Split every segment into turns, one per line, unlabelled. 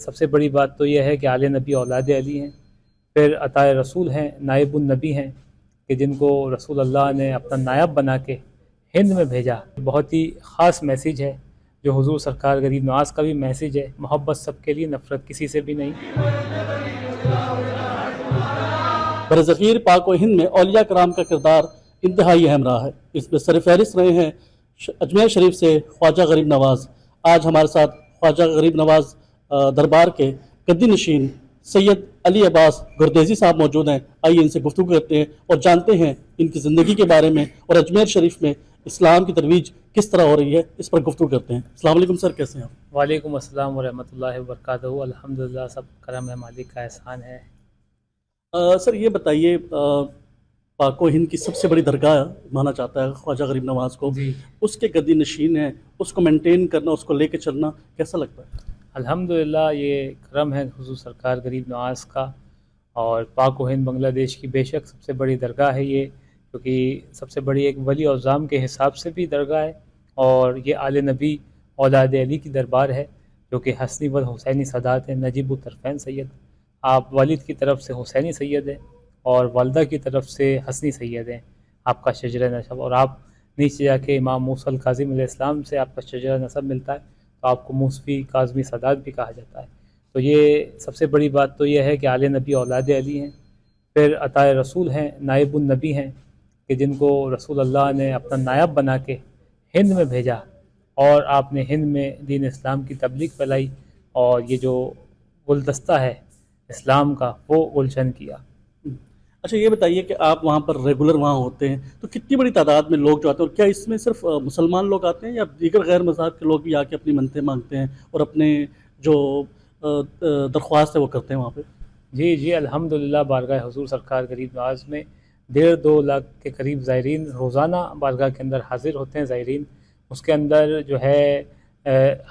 سب سے بڑی بات تو یہ ہے کہ آل نبی اولاد علی ہیں، پھر عطائے رسول ہیں، نائب النبی ہیں کہ جن کو رسول اللہ نے اپنا نائب بنا کے ہند میں بھیجا۔ بہت ہی خاص میسیج ہے جو حضور سرکار غریب نواز کا بھی میسیج ہے، محبت سب کے لیے، نفرت کسی سے بھی نہیں۔
برصغیر پاک و ہند میں اولیاء کرام کا کردار انتہائی اہم رہا ہے۔ اس میں سر فہرست رہے ہیں اجمیر شریف سے خواجہ غریب نواز۔ آج ہمارے ساتھ خواجہ غریب نواز دربار کے گدی نشین سید علی عباس گردیزی صاحب موجود ہیں۔ آئیے ان سے گفتگو کرتے ہیں اور جانتے ہیں ان کی زندگی کے بارے میں اور اجمیر شریف میں اسلام کی ترویج کس طرح ہو رہی ہے، اس پر گفتگو کرتے ہیں۔ السلام علیکم سر، کیسے ہیں آپ؟
وعلیکم السلام ورحمۃ اللہ وبرکاتہ۔ الحمدللہ، سب کرم ہے، مالک کا احسان ہے۔
سر یہ بتائیے، پاک و ہند کی سب سے بڑی درگاہ مانا جاتا ہے خواجہ غریب نواز کو،
جی،
اس کے گدی نشین ہیں، اس کو مینٹین کرنا، اس کو لے کے چلنا کیسا لگتا ہے؟
الحمدللہ یہ کرم ہے حضور سرکار غریب نواز کا، اور پاک و ہند بنگلہ دیش کی بے شک سب سے بڑی درگاہ ہے یہ، کیونکہ سب سے بڑی ایک ولی اعظم کے حساب سے بھی درگاہ ہے، اور یہ آل نبی اولاد علی کی دربار ہے، جو کہ حسنی و حسینی سادات ہیں، نجیب الطرفین سید۔ آپ والد کی طرف سے حسینی سید ہیں اور والدہ کی طرف سے حسنی سید ہیں، آپ کا شجرہ نسب، اور آپ نیچے جا کے امام موسیٰ الکاظم علیہ السلام سے آپ کا شجرہ نسب ملتا ہے، تو آپ کو موسوی کاظمی سادات بھی کہا جاتا ہے۔ تو یہ سب سے بڑی بات تو یہ ہے کہ آل نبی اولاد علی ہیں، پھر عطائے رسول ہیں، نائب النبی ہیں کہ جن کو رسول اللہ نے اپنا نائب بنا کے ہند میں بھیجا، اور آپ نے ہند میں دین اسلام کی تبلیغ پھیلائی، اور یہ جو گلدستہ ہے اسلام کا وہ گلشن کیا۔
اچھا یہ بتائیے کہ آپ وہاں پر ریگولر وہاں ہوتے ہیں تو کتنی بڑی تعداد میں لوگ جو آتے ہیں، اور کیا اس میں صرف مسلمان لوگ آتے ہیں یا دیگر غیر مذہب کے لوگ بھی آ کے اپنی منتیں مانگتے ہیں اور اپنے جو درخواست ہے وہ کرتے ہیں وہاں پہ؟
جی الحمدللہ، بارگاہ حضور سرکار غریب نواز میں 1.5-2 لاکھ کے قریب زائرین روزانہ بارگاہ کے اندر حاضر ہوتے ہیں۔ زائرین اس کے اندر جو ہے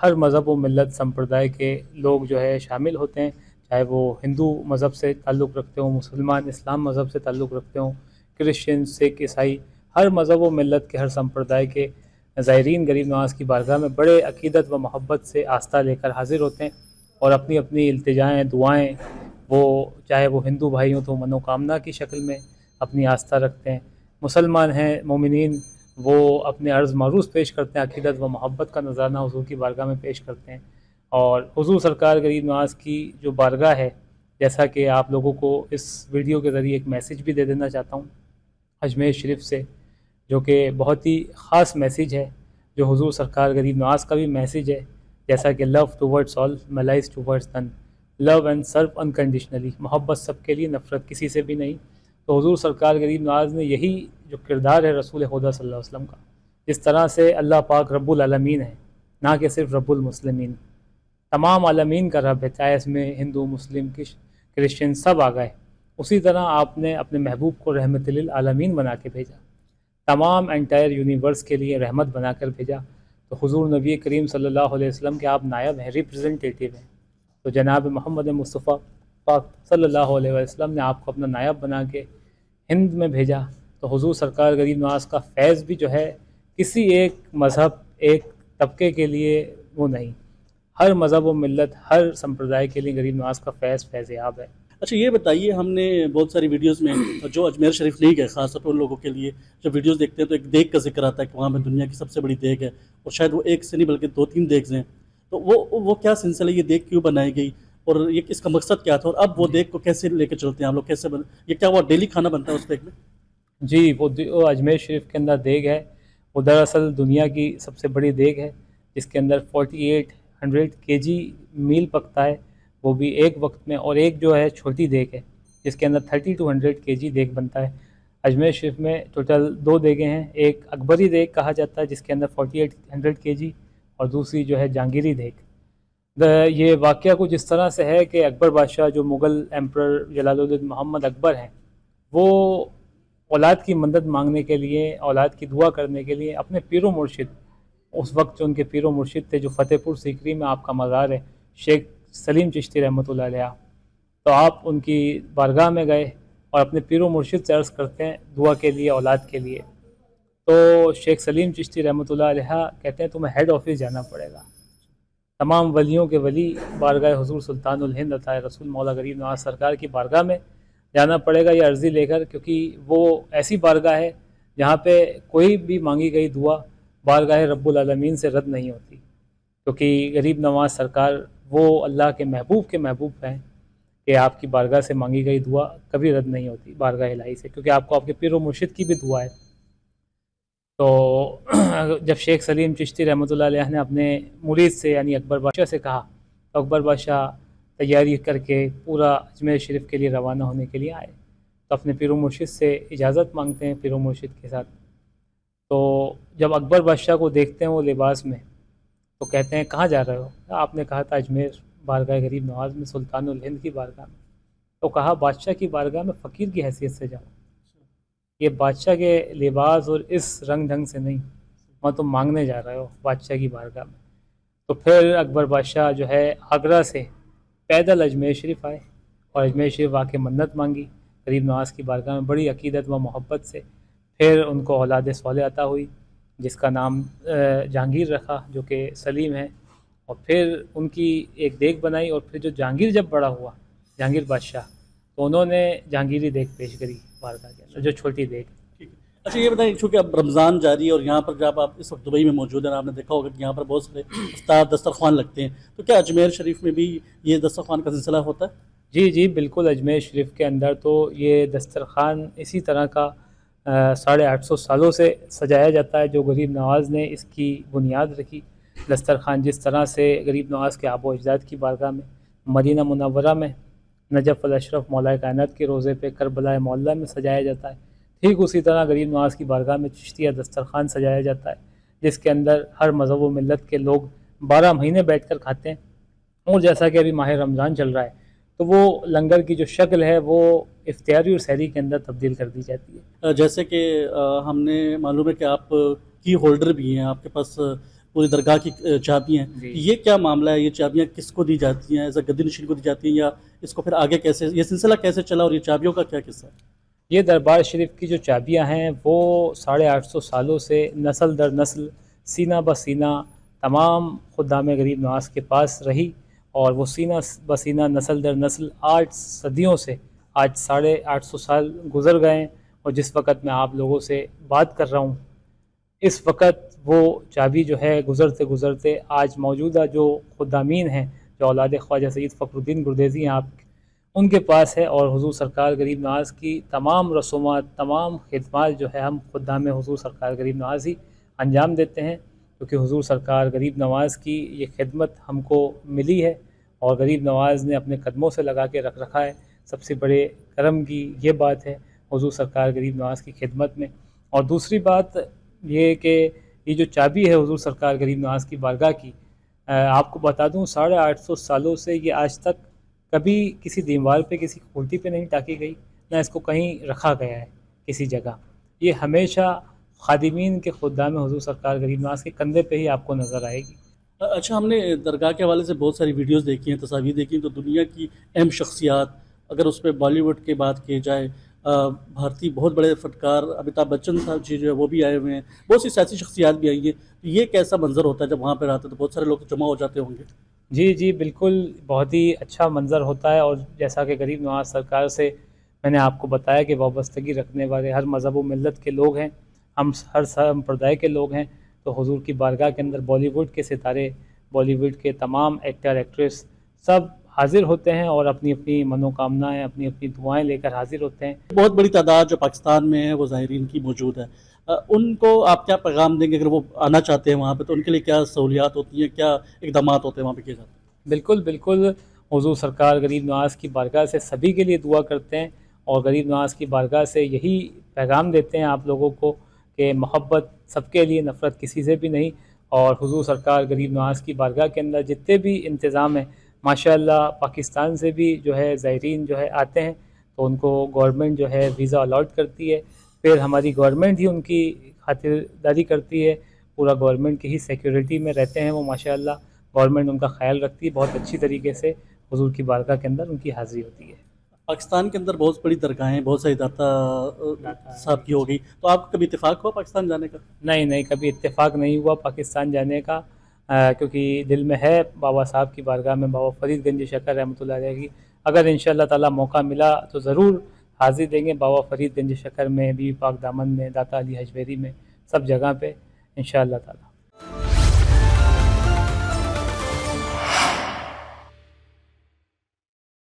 ہر مذہب و ملت سمپردائے کے لوگ جو ہے شامل ہوتے ہیں، چاہے وہ ہندو مذہب سے تعلق رکھتے ہوں، مسلمان اسلام مذہب سے تعلق رکھتے ہوں، کرسچن، سکھ، عیسائی، ہر مذہب و ملت کے، ہر سمپردائے کے زائرین غریب نواز کی بارگاہ میں بڑے عقیدت و محبت سے آستہ لے کر حاضر ہوتے ہیں، اور اپنی اپنی التجائیں، دعائیں، وہ چاہے وہ ہندو بھائی ہوں تو منوکامنا کی شکل میں اپنی آستھا رکھتے ہیں، مسلمان ہیں مومنین وہ اپنے عرض معروض پیش کرتے ہیں، عقیدت و محبت کا نذرانہ حضور کی بارگاہ میں پیش کرتے ہیں۔ اور حضور سرکار غریب نواز کی جو بارگاہ ہے، جیسا کہ آپ لوگوں کو اس ویڈیو کے ذریعے ایک میسیج بھی دے دینا چاہتا ہوں اجمیر شریف سے، جو کہ بہت ہی خاص میسیج ہے، جو حضور سرکار غریب نواز کا بھی میسیج ہے، جیسا کہ لو ٹوورڈس آل، ملائز ٹوورڈس نن، لو اینڈ سرو انکنڈیشنلی، محبت سب کے لیے، نفرت کسی سے بھی نہیں۔ تو حضور سرکار غریب نواز نے یہی جو کردار ہے رسول خدا صلی اللہ علیہ وسلم کا، جس طرح سے اللہ پاک رب العالمین ہے، نہ کہ صرف رب المسلمین، تمام عالمین کا رب ہے، چاہے اس میں ہندو، مسلم، کرسچن سب آ گئے، اسی طرح آپ نے اپنے محبوب کو رحمت للعالمین بنا کے بھیجا، تمام انٹائر یونیورس کے لیے رحمت بنا کر بھیجا۔ تو حضور نبی کریم صلی اللہ علیہ وسلم کے آپ نائب ہیں، ریپرزنٹیٹیو ہیں، تو جناب محمد مصطفیٰ پاک صلی اللہ علیہ وسلم نے آپ کو اپنا نائب بنا کے ہند میں بھیجا۔ تو حضور سرکار غریب نواز کا فیض بھی جو ہے کسی ایک مذہب، ایک طبقے کے لیے وہ نہیں، ہر مذہب و ملت، ہر سمپردائے کے لیے غریب نواز کا فیض یاب ہے۔
اچھا یہ بتائیے، ہم نے بہت ساری ویڈیوز میں جو اجمیر شریف نہیں گئے، خاص طور پر ان لوگوں کے لیے جب ویڈیوز دیکھتے ہیں تو ایک دیگ کا ذکر آتا ہے کہ وہاں پہ دنیا کی سب سے بڑی دیگ ہے، اور شاید وہ ایک سے نہیں بلکہ 2-3 دیگز ہیں، تو وہ کیا سلسلہ، یہ دیگ کیوں بنائی گئی اور یہ اس کا مقصد کیا تھا، اور اب وہ دیگ کو کیسے لے کے چلتے ہیں آپ لوگ، کیسے یہ کیا وہ ڈیلی کھانا بنتا ہے اس دیگ میں؟
جی، وہ اجمیر شریف کے اندر دیگ ہے، وہ دراصل دنیا کی سب سے بڑی دیگ ہے، جس کے اندر 4800 kg میل پکتا ہے، وہ بھی ایک وقت میں، اور ایک جو ہے چھوٹی دیگ ہے جس کے اندر 3200 kg دیگ بنتا ہے۔ اجمیر شریف میں ٹوٹل 2 دیگیں ہیں، ایک اکبری دیگ کہا جاتا ہے جس کے اندر 4800 kg، اور دوسری جو ہے جہانگیری دیگ۔ یہ واقعہ کچھ اس طرح سے ہے کہ اکبر بادشاہ جو مغل ایمپرر جلال الدین محمد اکبر ہیں، وہ اولاد کی مدد مانگنے کے لیے، اولاد کی دعا کرنے کے لیے اپنے پیر و مرشد، اس وقت جو ان کے پیر و مرشد تھے، جو فتح پور سیکری میں آپ کا مزار ہے، شیخ سلیم چشتی رحمۃ اللہ علیہ، تو آپ ان کی بارگاہ میں گئے اور اپنے پیر و مرشد سے عرض کرتے ہیں دعا کے لیے، اولاد کے لیے۔ تو شیخ سلیم چشتی رحمۃ اللہ علیہ کہتے ہیں تمہیں ہیڈ آفس جانا پڑے گا، تمام ولیوں کے ولی بارگاہ حضور سلطان الہند عطائے رسول مولا غریب نواز سرکار کی بارگاہ میں جانا پڑے گا یہ عرضی لے کر، کیونکہ وہ ایسی بارگاہ ہے جہاں پہ کوئی بھی مانگی گئی دعا بارگاہ رب العالمین سے رد نہیں ہوتی، کیونکہ غریب نواز سرکار وہ اللہ کے محبوب ہیں کہ آپ کی بارگاہ سے مانگی گئی دعا کبھی رد نہیں ہوتی بارگاہ الہی سے، کیونکہ آپ کو آپ کے پیر و مرشد کی بھی دعا ہے۔ تو جب شیخ سلیم چشتی رحمۃ اللہ علیہ نے اپنے مرید سے یعنی اکبر بادشاہ سے کہا تو اکبر بادشاہ تیاری کر کے پورا اجمیر شریف کے لیے روانہ ہونے کے لیے آئے، تو اپنے پیر و مرشد سے اجازت مانگتے ہیں پیر و مرشد کے ساتھ۔ تو جب اکبر بادشاہ کو دیکھتے ہیں وہ لباس میں تو کہتے ہیں کہاں جا رہے ہو؟ آپ نے کہا تھا اجمیر بارگاہ غریب نواز میں سلطان الہند کی بارگاہ میں، تو کہا بادشاہ کی بارگاہ میں فقیر کی حیثیت سے جاؤ، یہ بادشاہ کے لباس اور اس رنگ ڈھنگ سے نہیں، وہاں تم مانگنے جا رہے ہو بادشاہ کی بارگاہ میں۔ تو پھر اکبر بادشاہ جو ہے آگرہ سے پیدل اجمیر شریف آئے اور اجمیر شریف آ کے منت مانگی غریب نواز کی بارگاہ میں بڑی عقیدت و محبت سے۔ پھر ان کو اولاد صالح عطا ہوئی جس کا نام جہانگیر رکھا جو کہ سلیم ہے، اور پھر ان کی ایک دیگ بنائی، اور پھر جو جہانگیر جب بڑا ہوا جہانگیر بادشاہ تو انہوں نے جہانگیری دیگ پیش کری بارگاہ کے اندر، جو چھوٹی دیگ۔
ٹھیک ہے، اچھا یہ بتائیں چونکہ اب رمضان جاری ہے اور یہاں پر جب آپ اس وقت دبئی میں موجود ہیں آپ نے دیکھا ہوگا کہ یہاں پر بہت سارے افطار دسترخوان لگتے ہیں، تو کیا اجمیر شریف میں بھی یہ دسترخوان کا سلسلہ ہوتا ہے؟
جی بالکل، اجمیر شریف کے اندر تو یہ دسترخوان اسی طرح کا 850 سالوں سے سجایا جاتا ہے جو غریب نواز نے اس کی بنیاد رکھی۔ دسترخوان جس طرح سے غریب نواز کے آبا و اجداد کی بارگاہ میں مدینہ منورہ میں نجف الاشرف مولا کائنات کے روضے پہ کربلا معلیٰ میں سجایا جاتا ہے، ٹھیک اسی طرح غریب نواز کی بارگاہ میں چشتیہ دسترخوان سجایا جاتا ہے جس کے اندر ہر مذہب و ملت کے لوگ 12 مہینے بیٹھ کر کھاتے ہیں، اور جیسا کہ ابھی ماہ رمضان چل رہا ہے تو وہ لنگر کی جو شکل ہے وہ افطاری اور سحری کے اندر تبدیل کر دی جاتی ہے۔
جیسے کہ ہم نے معلوم ہے کہ آپ کی ہولڈر بھی ہیں، آپ کے پاس پوری درگاہ کی چابیاں ہیں،
جی
یہ کیا معاملہ ہے؟ یہ چابیاں کس کو دی جاتی ہیں؟ ایسا گدی نشین کو دی جاتی ہیں یا اس کو پھر آگے کیسے یہ سلسلہ کیسے چلا اور یہ چابیوں کا کیا قصہ ہے؟
یہ دربار شریف کی جو چابیاں ہیں وہ 850 سالوں سے نسل در نسل سینہ بہ سینہ تمام خدام غریب نواز کے پاس رہی، اور وہ سینہ بہ سینہ نسل در نسل 8 صدیوں سے آج 850 سال گزر گئے ہیں، اور جس وقت میں آپ لوگوں سے بات کر رہا ہوں اس وقت وہ چابی جو ہے گزرتے گزرتے آج موجودہ جو خدامین ہیں جو اولاد خواجہ سید فخر الدین گردیزی ہیں آپ ان کے پاس ہے، اور حضور سرکار غریب نواز کی تمام رسومات تمام خدمات جو ہے ہم خدام حضور سرکار غریب نواز ہی انجام دیتے ہیں، کیونکہ حضور سرکار غریب نواز کی یہ خدمت ہم کو ملی ہے اور غریب نواز نے اپنے قدموں سے لگا کے رکھ رکھا ہے۔ سب سے بڑے کرم کی یہ بات ہے حضور سرکار غریب نواز کی خدمت میں۔ اور دوسری بات یہ کہ یہ جو چابی ہے حضور سرکار غریب نواز کی بارگاہ کی، آپ کو بتا دوں 850 سالوں سے یہ آج تک کبھی کسی دیوار پہ کسی کھوٹی پہ نہیں ٹاکی گئی، نہ اس کو کہیں رکھا گیا ہے کسی جگہ، یہ ہمیشہ خادمین کے خدام حضور سرکار غریب نواز کے کندھے پہ ہی آپ کو نظر آئے گی۔
اچھا، ہم نے درگاہ کے حوالے سے بہت ساری ویڈیوز دیکھی ہیں، تصاویر دیکھی ہیں، تو دنیا کی اہم شخصیات اگر اس پہ بالی ووڈ کی بات کی جائے، بھارتی بہت بڑے فنکار امیتابھ بچن صاحب جی جو ہے وہ بھی آئے ہوئے ہیں، بہت سی سیاسی شخصیات بھی آئی ہیں، تو یہ کیسا منظر ہوتا ہے جب وہاں پہ آتے تو بہت سارے لوگ جمع ہو جاتے ہوں گے؟
جی بالکل، بہت ہی اچھا منظر ہوتا ہے، اور جیسا کہ غریب نواز سرکار سے میں نے آپ کو بتایا کہ وابستگی رکھنے والے ہر مذہب و ملت کے لوگ ہیں، ہم ہر سمپردائے کے لوگ ہیں، تو حضور کی بارگاہ کے اندر بالی ووڈ کے ستارے، بالی ووڈ کے تمام ایکٹر ایکٹریس سب حاضر ہوتے ہیں اور اپنی اپنی منوکامنائیں اپنی اپنی دعائیں لے کر حاضر ہوتے ہیں۔
بہت بڑی تعداد جو پاکستان میں ہے وہ زائرین کی موجود ہے، ان کو آپ کیا پیغام دیں گے اگر وہ آنا چاہتے ہیں وہاں پہ؟ تو ان کے لیے کیا سہولیات ہوتی ہیں، کیا اقدامات ہوتے ہیں وہاں پہ کیے جاتے ہیں؟
بالکل حضور سرکار غریب نواز کی بارگاہ سے سبھی کے لیے دعا کرتے ہیں، اور غریب نواز کی بارگاہ سے یہی پیغام دیتے ہیں آپ لوگوں کو کہ محبت سب کے لیے، نفرت کسی سے بھی نہیں، اور حضور سرکار غریب نواز کی بارگاہ کے اندر جتنے بھی انتظام ہیں ماشاءاللہ پاکستان سے بھی جو ہے زائرین جو ہے آتے ہیں تو ان کو گورنمنٹ جو ہے ویزا الاٹ کرتی ہے، پھر ہماری گورنمنٹ ہی ان کی خاطرداری کرتی ہے، پورا گورنمنٹ کی ہی سیکیورٹی میں رہتے ہیں وہ ماشاءاللہ، گورنمنٹ ان کا خیال رکھتی ہے، بہت اچھی طریقے سے حضور کی بارگاہ کے اندر ان کی حاضری ہوتی ہے۔
پاکستان کے اندر بہت بڑی درگاہیں بہت ساری داتا صاحب کی ہو گئی، تو آپ کو کبھی اتفاق ہوا پاکستان جانے کا؟
نہیں کبھی اتفاق نہیں ہوا پاکستان جانے کا، کیونکہ دل میں ہے بابا صاحب کی بارگاہ میں بابا فرید گنج شکر رحمۃ اللہ علیہ کی اگر انشاءاللہ تعالیٰ موقع ملا تو ضرور حاضری دیں گے بابا فرید گنج شکر میں، بی بی پاک دامن میں، داتا علی حجویری میں، سب جگہ پہ انشاءاللہ تعالیٰ۔